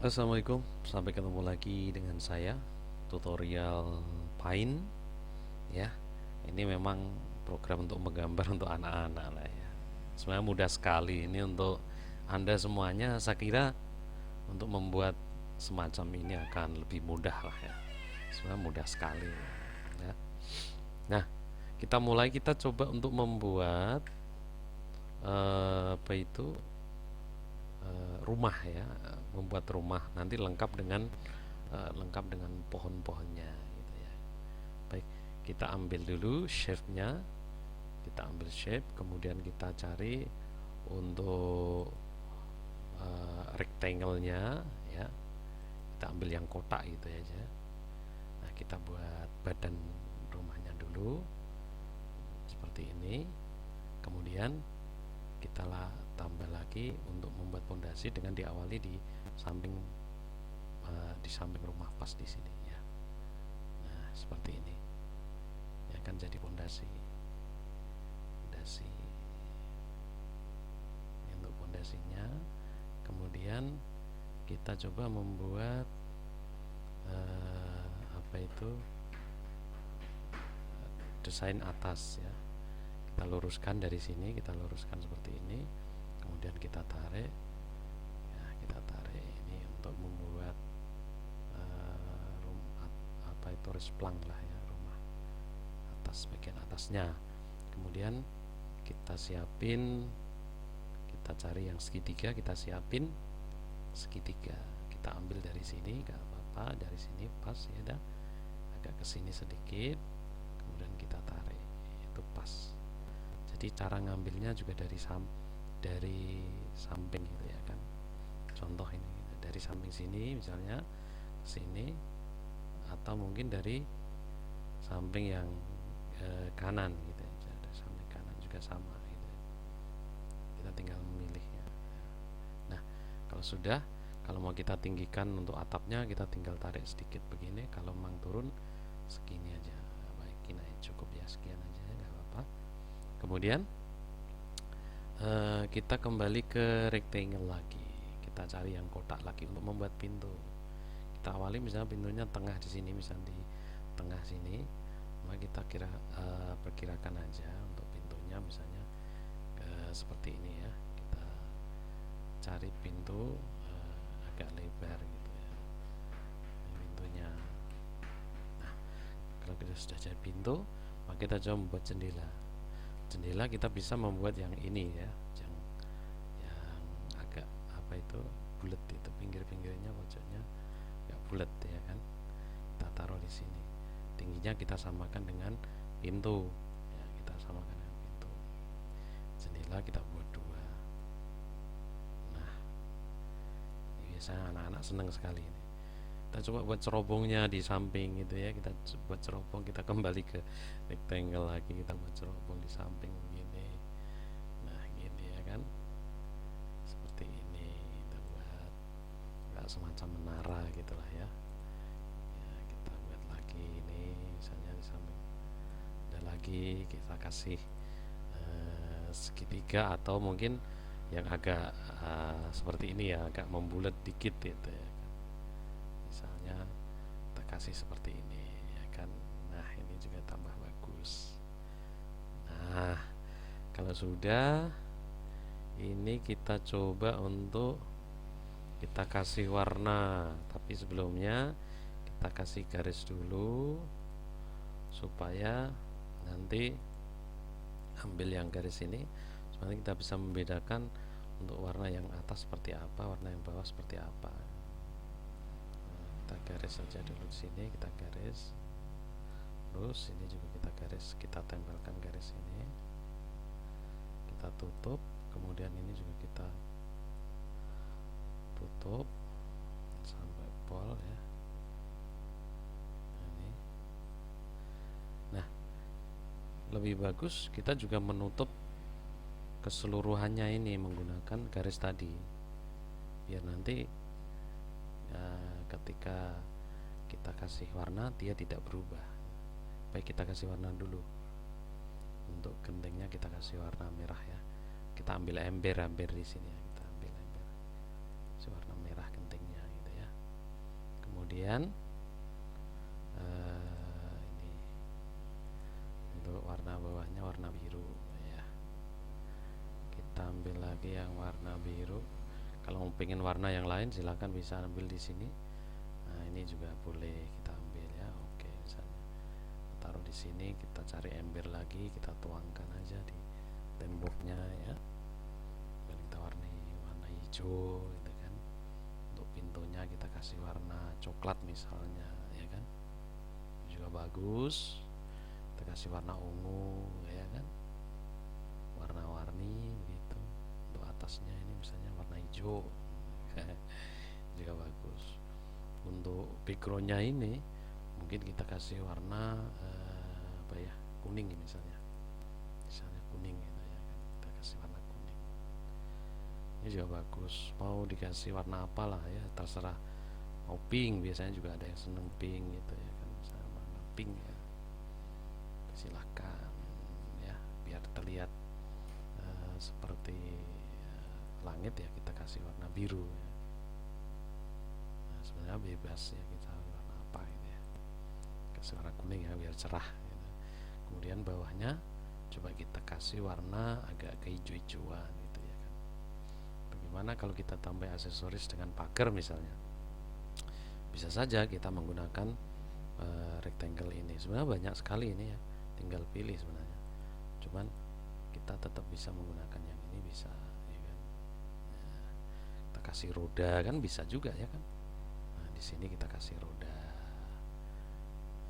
Assalamualaikum, sampai ketemu lagi dengan saya tutorial Paint ya. Ini memang program untuk menggambar untuk anak-anak lah ya. Sebenarnya mudah sekali ini untuk Anda semuanya. Saya kira untuk membuat semacam ini akan lebih mudah lah ya. Sebenarnya mudah sekali ya. Nah, kita coba untuk membuat apa itu rumah ya, membuat rumah nanti lengkap dengan pohon-pohonnya gitu ya. Baik, kita ambil dulu shape-nya, kita ambil shape, kemudian kita cari untuk rectangle-nya ya. Kita ambil yang kotak gitu aja. Nah, kita buat badan rumahnya dulu seperti ini. Kemudian kita tambah lagi untuk membuat pondasi dengan diawali samping di samping rumah pas di sini ya. Nah, seperti ini. Ini akan jadi pondasi. Pondasi. Ini untuk pondasinya. Kemudian kita coba membuat apa itu desain atas ya. Kita luruskan dari sini, kita luruskan seperti ini. Kemudian kita tarik. Ya, kita tarik ini untuk membuat rumah apa itu resplang lah ya, rumah atas bagian atasnya. Kemudian kita siapin, kita cari yang segitiga, kita siapin segitiga, kita ambil dari sini nggak apa-apa, dari sini pas ya, dah agak ke sini sedikit, kemudian kita tarik, itu pas. Jadi cara ngambilnya juga dari samping gitu ya kan. Contoh ini dari samping sini misalnya ke sini, atau mungkin dari samping yang kanan gitu ya. Dari samping kanan juga sama gitu ya. Kita tinggal memilihnya. Nah, kalau mau kita tinggikan untuk atapnya, kita tinggal tarik sedikit begini. Kalau memang turun segini aja, baikin aja, cukup ya, sekian aja, nggak apa-apa. Kemudian kita kembali ke rectangle lagi. Kita cari yang kotak lagi untuk membuat pintu. Kita awali misalnya pintunya tengah di sini, misalnya di tengah sini. Maka kita perkirakan aja untuk pintunya misalnya seperti ini ya. Kita cari pintu agak lebar gitu ya, pintunya. Nah, kalau kita sudah jadi pintu, maka kita coba membuat jendela. Jendela kita bisa membuat yang ini ya, yang agak apa itu bulat, itu pinggir-pinggirnya, pojoknya agak bulat ya kan. Kita taruh di sini. Tingginya kita samakan dengan pintu ya, kita samakan dengan pintu. Jendela kita buat dua. Nah, ini biasanya anak-anak senang sekali ini. Kita coba buat cerobongnya di samping gitu ya. Kita buat cerobong, kita kembali ke rectangle lagi, kita buat cerobong di samping begini. Nah, gini ya kan, seperti ini. Kita buat nggak semacam menara gitulah ya. Ya, kita buat lagi ini misalnya di samping. Ada lagi kita kasih segitiga, atau mungkin yang agak seperti ini ya, agak membulat dikit gitu ya. Misalnya kita kasih seperti ini ya kan. Nah, ini juga tambah bagus. Nah, kalau sudah ini kita coba untuk kita kasih warna, tapi sebelumnya kita kasih garis dulu supaya nanti ambil yang garis ini, supaya kita bisa membedakan untuk warna yang atas seperti apa, warna yang bawah seperti apa. Kita garis saja dulu di sini, kita garis. Terus ini juga kita garis, kita tempelkan garis ini. Kita tutup, kemudian ini juga kita tutup sampai pol ya. Ini. Nah, lebih bagus kita juga menutup keseluruhannya ini menggunakan garis tadi, biar nanti ketika kita kasih warna dia tidak berubah. Baik, kita kasih warna dulu. Untuk gentengnya kita kasih warna merah ya. Kita ambil ember di sini ya. Kita ambil ember, warna merah gentengnya gitu ya. Kalau pengen warna yang lain silahkan bisa ambil di sini. Nah, ini juga boleh kita ambil ya. Oke, misalnya taruh di sini, kita cari ember lagi, kita tuangkan aja di temboknya ya. Kita warna hijau gitu kan. Untuk pintunya kita kasih warna coklat misalnya ya kan, juga bagus. Kita kasih warna ungu ya kan, warna-warni gitu. Untuk atasnya ini misalnya warna hijau juga bagus. Untuk backgroundnya ini mungkin kita kasih warna apa ya, kuning misalnya kuning gitu ya kan, kita kasih warna kuning, ini juga bagus. Mau dikasih warna apalah ya, terserah. Mau pink, biasanya juga ada yang seneng pink gitu ya kan, misalnya warna pink ya, silahkan ya, biar terlihat seperti langit ya, kita kasih warna biru ya. Nah, sebenarnya bebas ya, kita warna apa gitu ya, kasih warna kuning ya biar cerah gitu. Kemudian bawahnya coba kita kasih warna agak kehijau-hijauan gitu ya kan. Bagaimana kalau kita tambah aksesoris dengan pagar misalnya? Bisa saja kita menggunakan rectangle ini. Sebenarnya banyak sekali ini ya, tinggal pilih sebenarnya. Cuman kita tetap bisa menggunakan yang ini, bisa ya kan. Nah, kita kasih roda kan bisa juga ya kan. Nah, di sini kita kasih roda.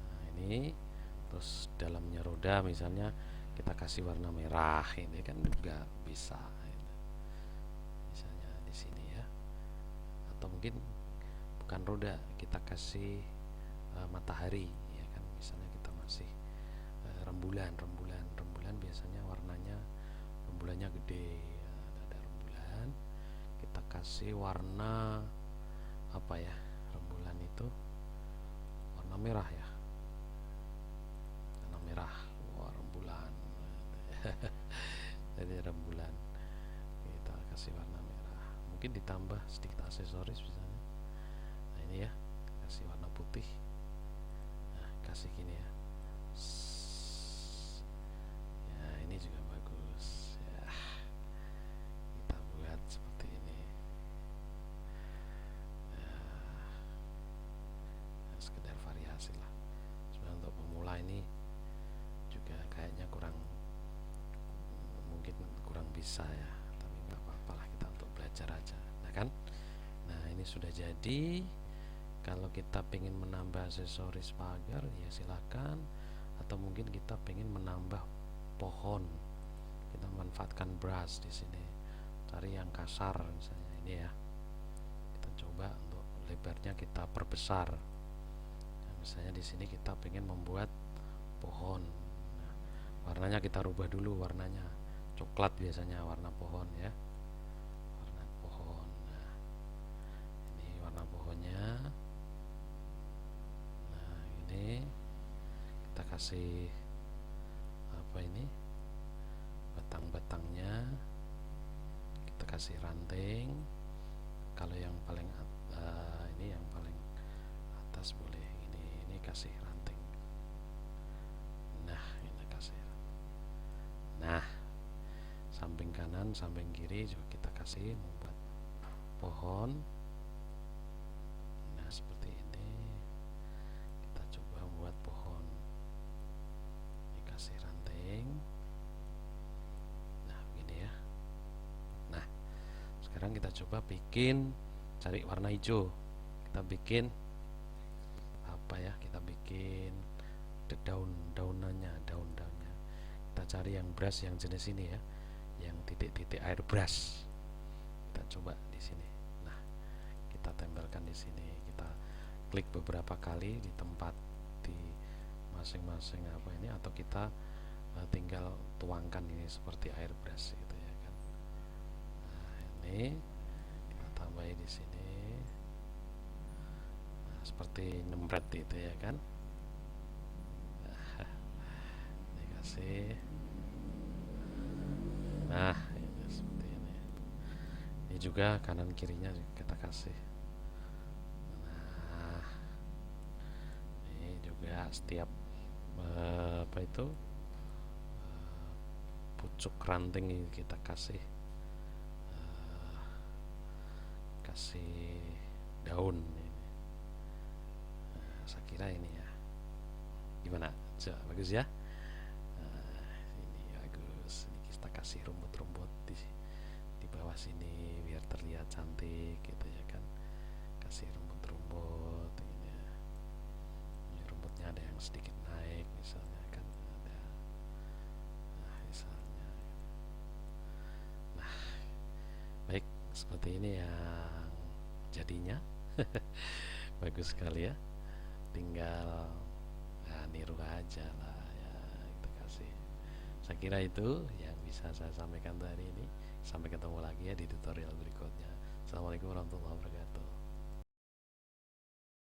Nah, ini terus dalamnya roda misalnya kita kasih warna merah, ini kan juga bisa gitu. Misalnya di sini ya. Atau mungkin bukan roda, kita kasih matahari ya kan, misalnya kita masih rembulan biasanya warnanya, rembulannya gede ya, ada rembulan, kita kasih warna apa ya, rembulan itu warna merah ya, warna merah. Wah, rembulan jadi rembulan kita kasih warna merah, mungkin ditambah sedikit aksesoris misalnya. Nah, ini ya, kasih warna putih. Nah, kasih gini ya. Ya, ini juga bagus ya. Kita buat seperti ini. Ya, sekedar variasi lah. Sebenarnya untuk pemula ini juga kayaknya mungkin kurang bisa ya. Tapi nggak apa-apa lah, kita untuk belajar aja. Nah kan. Nah, ini sudah jadi. Kalau kita pengen menambah aksesoris pagar ya silakan, atau mungkin kita pengen menambah pohon, kita manfaatkan brush di sini, cari yang kasar misalnya ini ya, kita coba untuk lebarnya kita perbesar. Nah, misalnya di sini kita pengen membuat pohon. Nah, warnanya kita rubah dulu, warnanya coklat biasanya warna pohon ya, warna pohon. Nah, ini warna pohonnya. Ini kita kasih apa ini, batang-batangnya kita kasih ranting. Kalau yang paling ini yang paling atas boleh ini kasih ranting. Nah, ini kasih. Nah, samping kanan samping kiri juga kita kasih membuat pohon. Nah, seperti ini buat pohon, dikasih ranting. Nah, begini ya. Nah, sekarang kita coba bikin, cari warna hijau. Kita bikin apa ya, kita bikin daun-daunannya. Kita cari yang brush yang jenis ini ya, yang titik-titik air brush. Kita coba di sini. Nah, kita tempelkan di sini, kita klik beberapa kali di tempat di masing-masing apa ini, atau kita tinggal tuangkan ini seperti air brush gitu ya kan. Nah, ini kita tambahin di sini. Nah, seperti nyemret itu ya kan. Nah, dikasih. Nah, ini seperti ini. Ini juga kanan kirinya kita kasih. Ya, setiap apa itu pucuk ranting kita kasih kasih daun ini. Nah, saya kira ini ya, gimana, coba bagus ya. Nah, ini bagus, ini kita kasih rumput-rumput di bawah sini biar terlihat cantik gitu ya kan, kasih rumput-rumput ini ya. Ini rumputnya ada yang sedikit naik misalnya kan, ada, nah misalnya. Nah, baik, seperti ini yang jadinya. Bagus sekali ya, tinggal niru aja lah ya, kita kasih. Saya kira itu yang bisa saya sampaikan hari ini. Sampai ketemu lagi ya di tutorial berikutnya. Assalamualaikum warahmatullahi wabarakatuh.